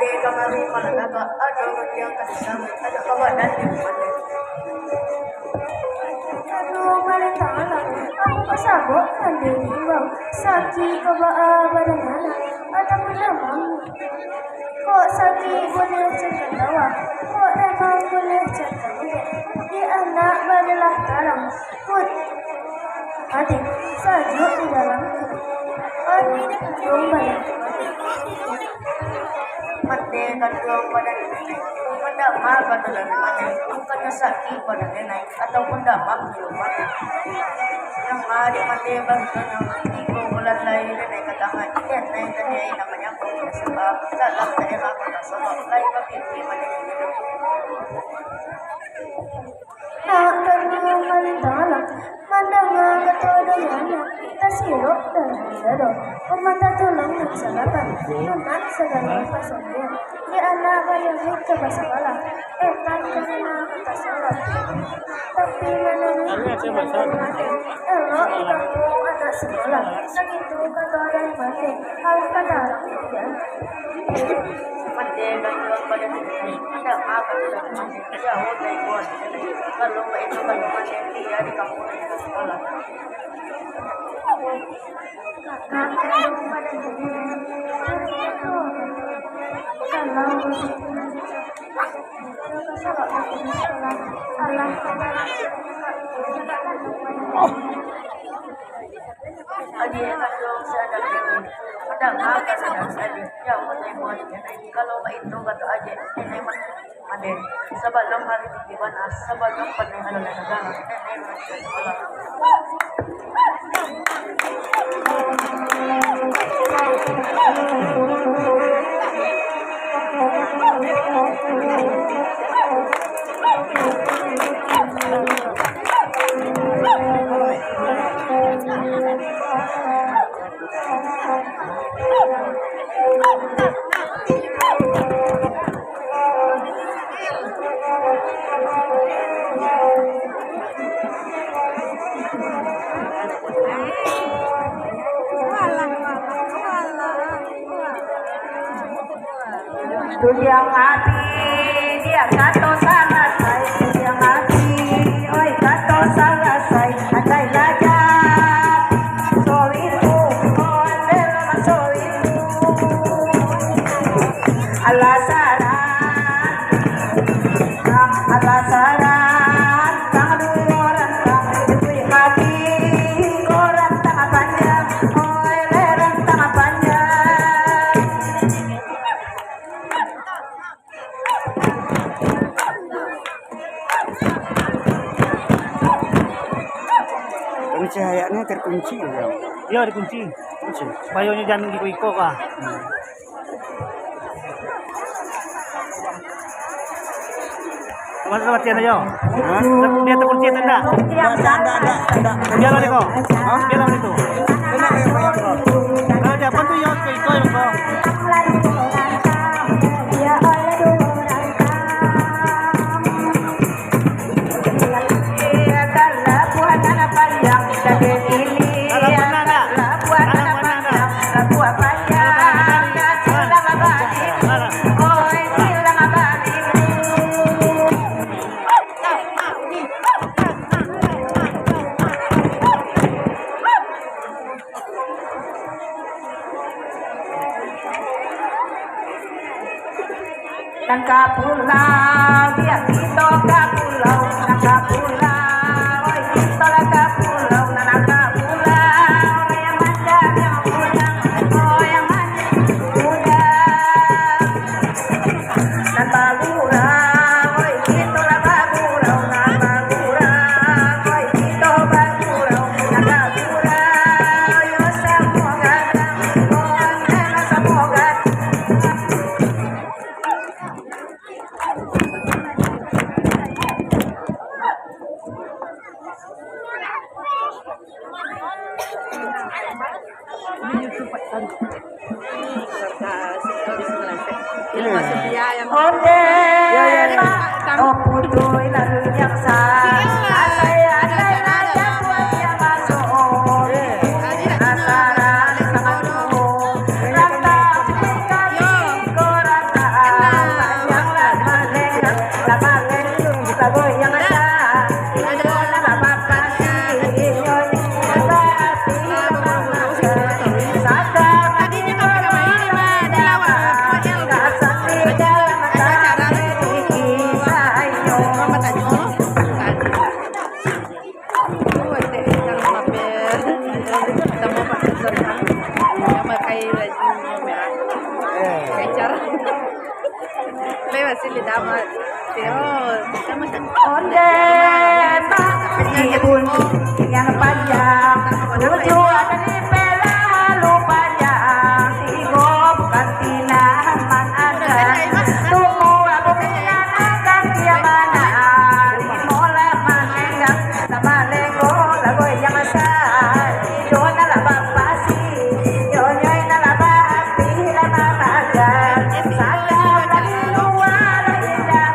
Ade kamari malalaga, ado yang kasam, ada kawanan di mana. Aduh, balik tangan. Aku kesabok nanti bang. Sakit kebaa badan mana? Ada menamang. Kok sakit boleh ceritawa? Kok emang boleh ceritawa? Di anak badalah tarang. Put. Adik, sajuk di dalam. Adik belum balik. Mati kandung pada nenek, pendamar pada nenek, bukannya sakit pada nenek ataupun damam di rumah. Yang ada mati bangsa tiga bulan lain nenek katakan nenek tadi namanya punya sebab dalam daerah kota Solo lain berpikir pada hidup. Nak kandung balik dalam. Mandangan ketodongannya, tasirok dan hidaro. Pemata tulang dan salapan, nunan segala pasangnya. Di anak bayangin ke sekolah, etan kena kata salah. Tapi menurut elok kampung anak sekolah, segitu kata orang mati, hal kata ya. Mati kandung pada nenek, tidak makan sudah mati, jauh dari buat nenek. Kalau itu kalau mati dia di kampung itu sekolah. Adik kandung sadar dewi, pedang makan sadar sadar, jauh dari buat nenek. Kalau itu kata aja nenek mati. Sebelum hari di mana, sebelum pernah ada negara, nenek masih sekolah. Yang hati dia kata salah saya, yang hati oi kata salah saya, andai laja solitu ondel masolitu alasaran tang dulu orang tang dibui hati orang tang panjang oi lereng tang panjang. Cahayanya terkunci ya? Iya dikunci. Supaya jangan iko-iko kah. Mana latihan aja? Dia terkunci atau enggak? Tidak. Biar ada kok. Biar ada itu. Kalau dia apa tuh ya iko ya kok. Nangka pulau dia kita ke pulau, nangka pulau oi kita ke pulau, nangka pulau yang manja yang pulang, oh yang manja pulang. Nangka pulau oi kita ke pulau, nangka pulau oi kita ke pulau, nangka pulau yo semua gadang, oh enak semua gadang. Oh putuy lalu yang sah, alay aja buat yang masuk. Asaran sangat rata kami korata sekarang. Lewat sini dapat. Sama Onde pagi pun yang panjang, tujuan di pela lupa panjang, tigop kantina man ada, tunggu aku pinang akan dia mana, mola manengang, sama lego lago yang asal, dona laba pasi, yoyoy na laba api lama magan, sakam lagi luar indah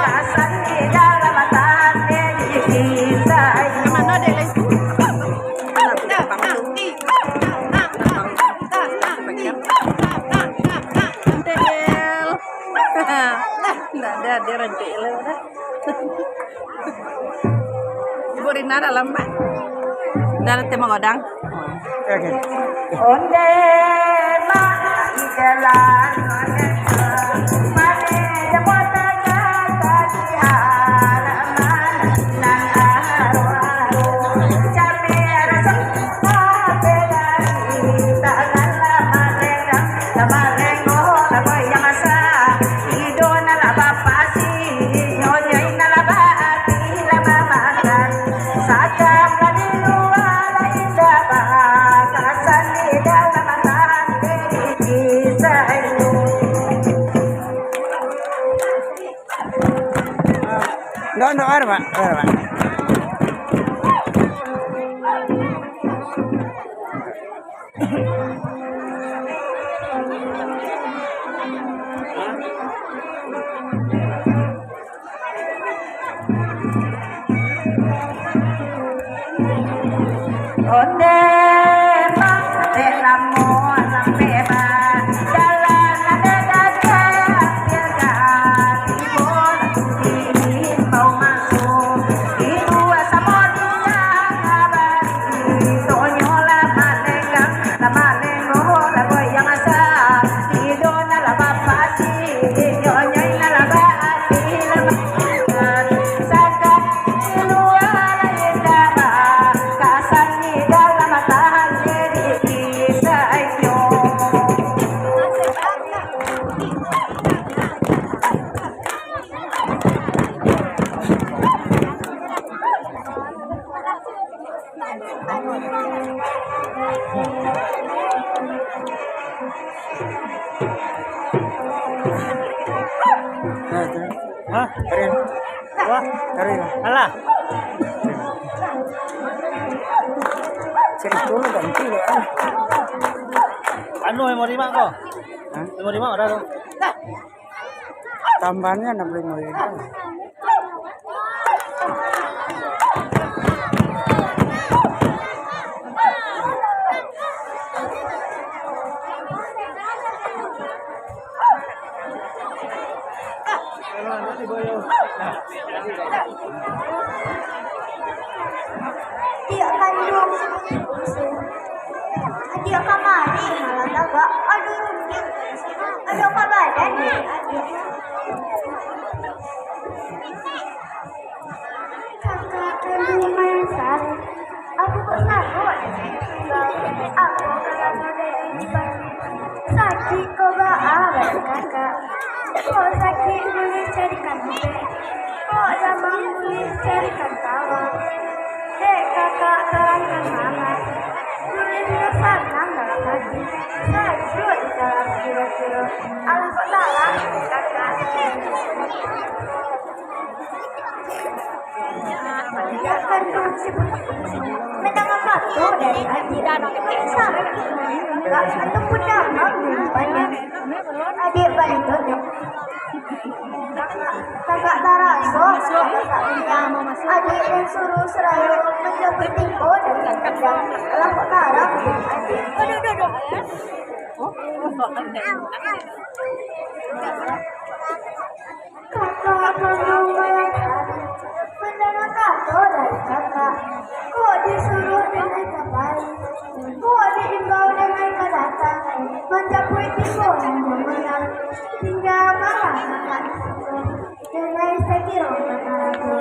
kasan di dalam matan kita. mana deh lagi. Nah, dia rentil udah. Ibu Rina dalam Mbak. Dalam tema godang. Oke. Onde ma di jalan mane dapat kata di halaman nan aru cape rasa apa dari tangan lama rengo lago yang asa idona laba pasi nyonya na laba api lama makan sakam kali luar indah kasan di dalam matan kita. Enggak ada, Pak. Ada, Pak. Onde mak de lamo sampai ba jalan ada gajah biarkan tibon ini mau masuk itu asa modina kabari tonyola malengang lama lengo lago yang asa idona laba pasi nyonya na laba ati lama saka luar indah kasan di dalam matan kita ayo. Nah, itu. Hah? Karin. Wah, Karin. alah. Sering dulu ganti ya. Anu mau lima kok? Hah? Mau lima udah tuh. Tambahannya 65.000. Dia kandung dia kamari malah taga aduh aduh kabadan nih kakak kandungan sari aku kok takut aku kakak dari sakit kok gak awet kakak kok sakit nulis carikan kok damang nulis carikan tawa dek kakak terangkan mama nulisnya senang dalam hati sajut dalam kira-kira alam kok dalam kakak dia kandung si mendengar satu dari hati dan sampai kakak atau pun damang banyak adik balik duduk kakak taraso adik yang suruh seraya menjemput tingko dan kadang telah kok tarang adik kakak kandung banyak hari mendengar kato dari kakak kok disuruh dengan kembali kok diimbau dengan kedatangan menjemput tingko dan menang hingga malam kakak dengan sekiro menaraku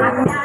Anda